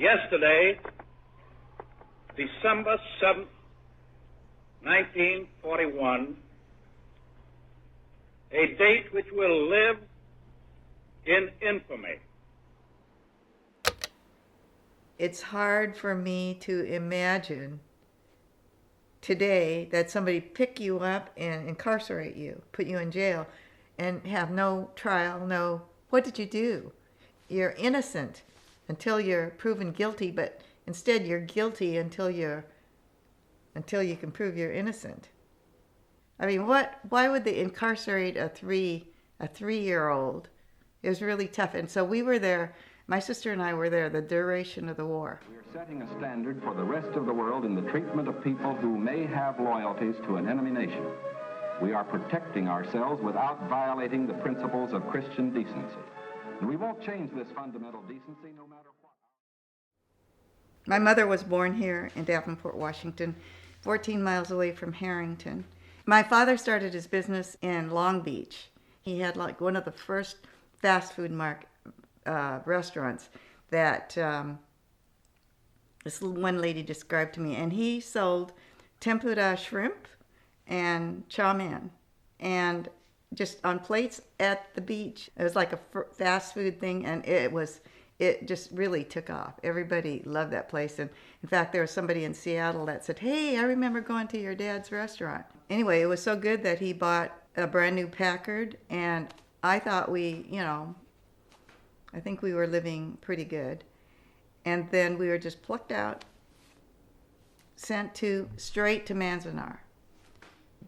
Yesterday, December 7th, 1941, a date which will live in infamy. It's hard for me to imagine today that somebody pick you up and incarcerate you, put you in jail, and have no trial, no, what did you do? You're innocent until you're proven guilty, but instead you're guilty until you can prove you're innocent. I mean, why would they incarcerate a 3-year-old? It was really tough. And so we were there, my sister and I were there the duration of the war. We're setting a standard for the rest of the world in the treatment of people who may have loyalties to an enemy nation. We are protecting ourselves without violating the principles of Christian decency. And we won't change this fundamental decency no matter what. My mother was born here in Davenport, Washington, 14 miles away from Harrington. My father started his business in Long Beach. He had like one of the first fast food restaurants that this one lady described to me. And he sold tempura shrimp and chow mein, and just on plates at the beach. It was like a fast food thing, and it just really took off. Everybody loved that place. And in fact, there was somebody in Seattle that said, "Hey, I remember going to your dad's restaurant." Anyway, it was so good that he bought a brand new Packard, and I thought I think we were living pretty good. And then we were just plucked out, sent straight to Manzanar.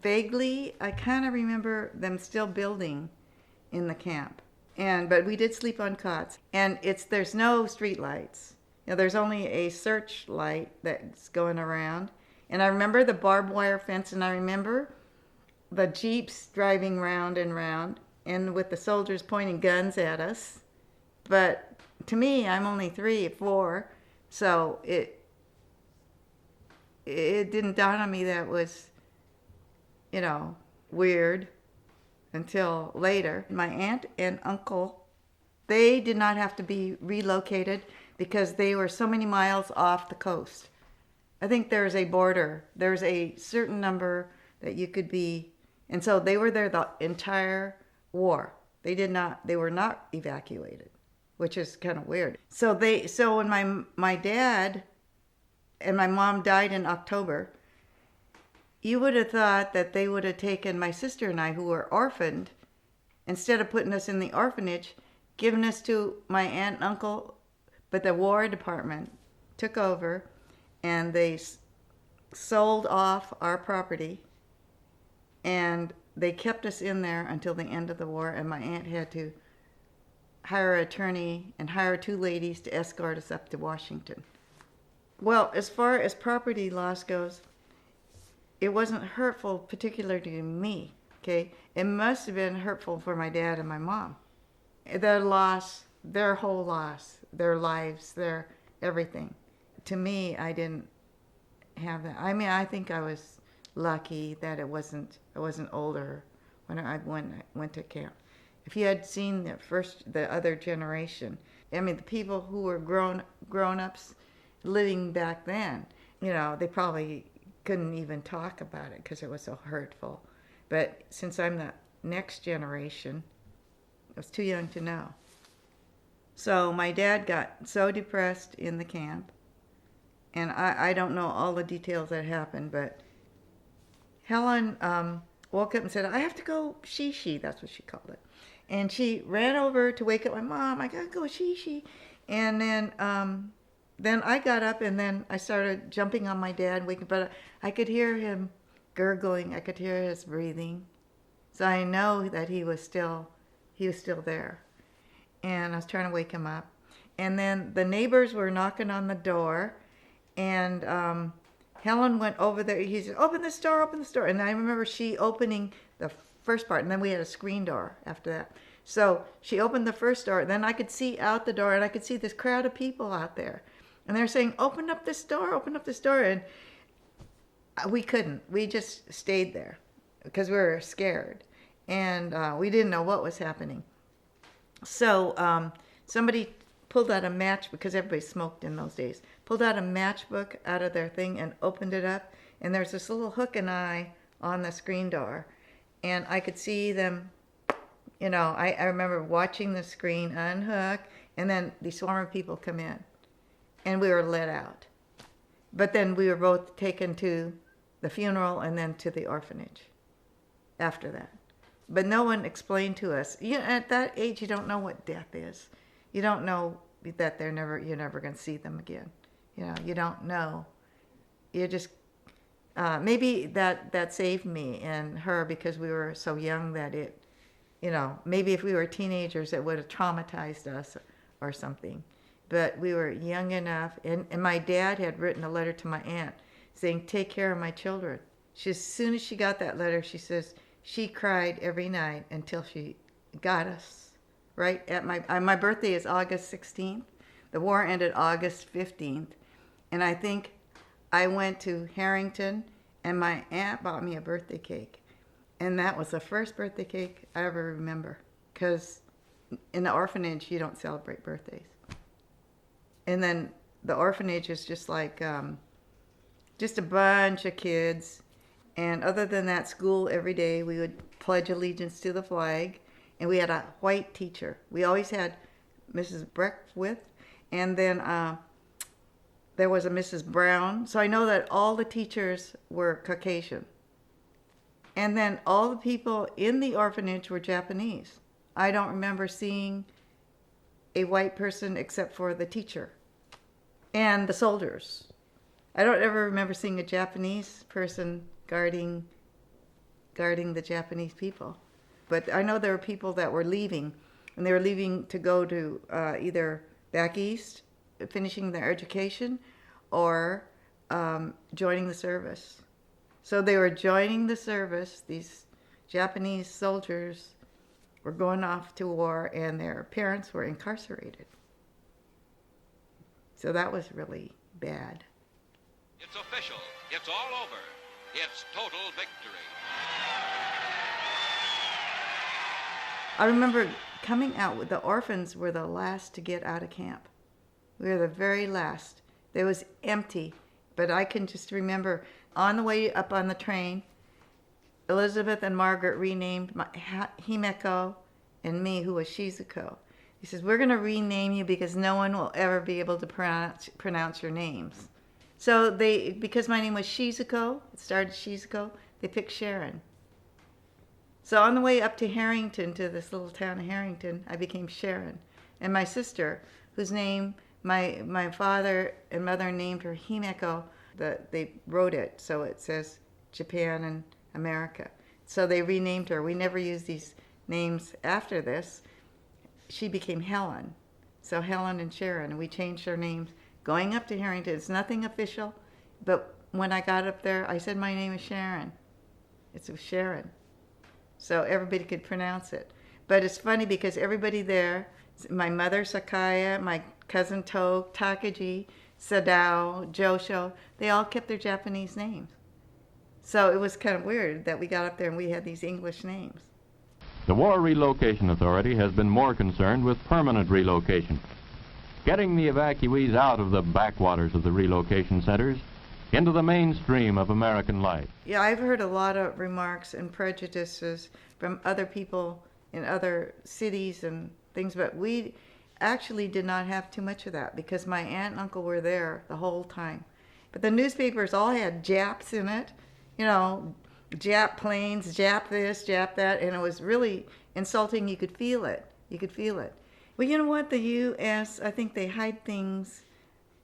Vaguely, I kind of remember them still building in the camp. But we did sleep on cots. And there's no street lights. There's only a search light that's going around. And I remember the barbed wire fence, and I remember the jeeps driving round and round, and with the soldiers pointing guns at us. But to me, I'm only 3 or 4, so it didn't dawn on me that was, weird until later. My aunt and uncle, they did not have to be relocated because they were so many miles off the coast. I think there's a border. There's a certain number that you could be, and so they were there the entire war. They were not evacuated, which is kind of weird. So when my dad and my mom died in October, you would have thought that they would have taken my sister and I, who were orphaned, instead of putting us in the orphanage, given us to my aunt and uncle, but the War Department took over and they sold off our property, and they kept us in there until the end of the war, and my aunt had to hire an attorney and hire 2 ladies to escort us up to Washington. Well, as far as property loss goes, it wasn't hurtful particularly to me, okay? It must have been hurtful for my dad and my mom. Their loss, their whole loss, their lives, their everything. To me, I didn't have that. I mean, I think I was lucky that I wasn't older when I went to camp. If you had seen the other generation, I mean, the people who were grown-ups living back then, they probably couldn't even talk about it because it was so hurtful. But since I'm the next generation, I was too young to know. So my dad got so depressed in the camp, and I don't know all the details that happened, but Helen woke up and said, "I have to go she," that's what she called it. And she ran over to wake up my mom. "I gotta go she." And then I got up, and then I started jumping on my dad, waking, but I could hear him gurgling. I could hear his breathing. So I know that he was still there. And I was trying to wake him up. And then the neighbors were knocking on the door, and Helen went over there. He said, open this door. And I remember she opening the first part, and then we had a screen door after that. So she opened the first door, then I could see out the door, and I could see this crowd of people out there. And they're saying, open up this door. And we couldn't. We just stayed there because we were scared. And we didn't know what was happening. So somebody pulled out a match, because everybody smoked in those days, pulled out a matchbook out of their thing and opened it up, and there's this little hook and eye on the screen door, and I could see them, I remember watching the screen unhook, and then the swarm of people come in, and we were let out. But then we were both taken to the funeral and then to the orphanage after that. But no one explained to us. At that age, you don't know what death is. You don't know that you're never going to see them again. You don't know. You just, maybe that saved me and her, because we were so young that it, maybe if we were teenagers, it would have traumatized us or something. But we were young enough, and my dad had written a letter to my aunt saying, take care of my children. As soon as she got that letter, she says, she cried every night until she got us, right? At my birthday is August 16th. The war ended August 15th. And I think I went to Harrington, and my aunt bought me a birthday cake. And that was the first birthday cake I ever remember. Because in the orphanage, you don't celebrate birthdays. And then the orphanage is just like, just a bunch of kids. And other than that, school every day, we would pledge allegiance to the flag. And we had a white teacher. We always had Mrs. Breckfast, and then there was a Mrs. Brown. So I know that all the teachers were Caucasian. And then all the people in the orphanage were Japanese. I don't remember seeing a white person except for the teacher and the soldiers. I don't ever remember seeing a Japanese person guarding the Japanese people. But I know there were people that were leaving, and they were leaving to go to either back east, finishing their education, or joining the service. So they were joining the service. These Japanese soldiers were going off to war, and their parents were incarcerated. So that was really bad. It's official. It's all over. It's total victory. I remember coming out with the orphans were the last to get out of camp. We were the very last. It was empty, but I can just remember on the way up on the train, Elizabeth and Margaret renamed Himeko and me, who was Shizuko. He says, we're going to rename you because no one will ever be able to pronounce your names. So because my name was Shizuko, it started Shizuko, they picked Sharon. So on the way up to Harrington, to this little town of Harrington, I became Sharon. And my sister, whose name my father and mother named her Himeko, they wrote it, so it says Japan and America. So they renamed her. We never used these names after this. She became Helen. So Helen and Sharon, and we changed our names. Going up to Harrington, it's nothing official, but when I got up there, I said my name is Sharon. It's Sharon. So everybody could pronounce it. But it's funny because everybody there, my mother Sakaya, my cousin Takagi, Sadao, Josho, they all kept their Japanese names. So it was kind of weird that we got up there and we had these English names. The War Relocation Authority has been more concerned with permanent relocation, getting the evacuees out of the backwaters of the relocation centers into the mainstream of American life. Yeah, I've heard a lot of remarks and prejudices from other people in other cities and things, but we actually did not have too much of that because my aunt and uncle were there the whole time. But the newspapers all had Japs in it, Jap planes, Jap this, Jap that, and it was really insulting. You could feel it. Well, you know what? The U.S., I think they hide things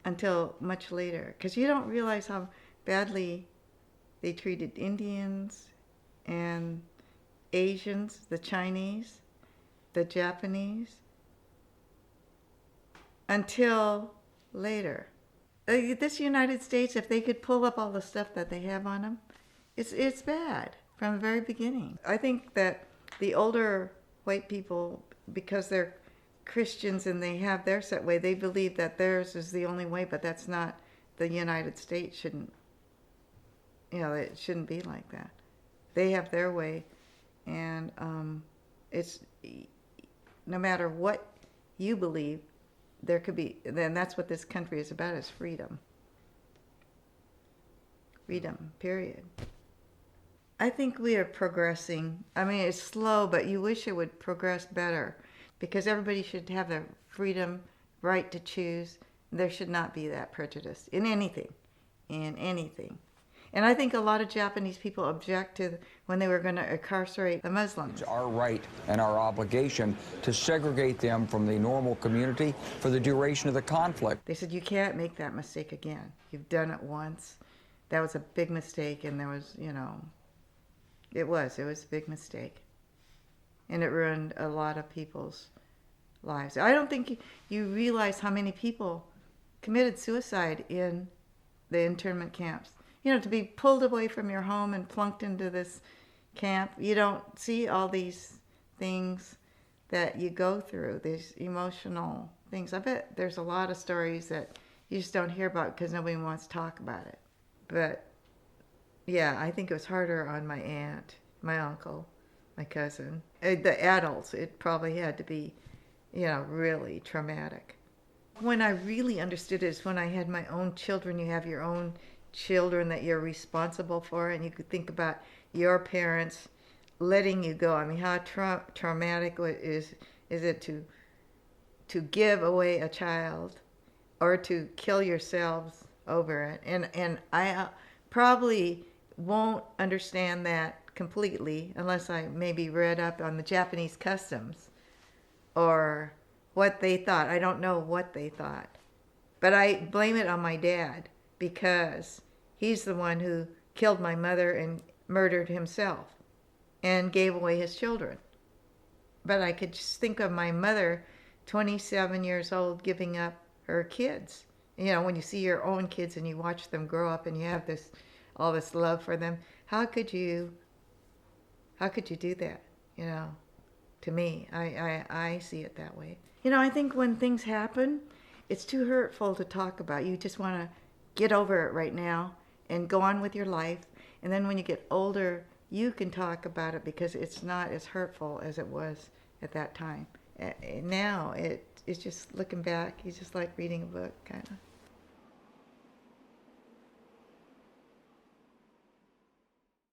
until much later because you don't realize how badly they treated Indians and Asians, the Chinese, the Japanese, until later. This United States, if they could pull up all the stuff that they have on them, it's bad from the very beginning. I think that the older white people, because they're Christians and they have their set way, they believe that theirs is the only way, but that's not. The United States shouldn't, it shouldn't be like that. They have their way, and it's no matter what you believe, there could be, then that's what this country is about, is freedom. Freedom, period. I think we are progressing. I mean, it's slow, but you wish it would progress better, because everybody should have the freedom, right to choose. There should not be that prejudice in anything, And I think a lot of Japanese people object to when they were going to incarcerate the Muslims. It's our right and our obligation to segregate them from the normal community for the duration of the conflict. They said, you can't make that mistake again. You've done it once. That was a big mistake, and there was, it was a big mistake. And it ruined a lot of people's lives. I don't think you realize how many people committed suicide in the internment camps. To be pulled away from your home and plunked into this camp, you don't see all these things that you go through, these emotional things. I bet there's a lot of stories that you just don't hear about because nobody wants to talk about it. But yeah, I think it was harder on my aunt, my uncle, my cousin. The adults, it probably had to be, really traumatic. When I really understood it is when I had my own children. You have your own children that you're responsible for, and you could think about your parents letting you go. I mean, how traumatic is it to give away a child or to kill yourselves over it? And I probably won't understand that completely unless I maybe read up on the Japanese customs or what they thought. I don't know what they thought, but I blame it on my dad, because he's the one who killed my mother and murdered himself and gave away his children. But I could just think of my mother, 27 years old, giving up her kids. When you see your own kids and you watch them grow up and you have all this love for them, how could you do that? To me, I see it that way. I think when things happen, it's too hurtful to talk about. You just want to get over it right now and go on with your life. And then when you get older, you can talk about it because it's not as hurtful as it was at that time. Now, it's just looking back, it's just like reading a book, kind of.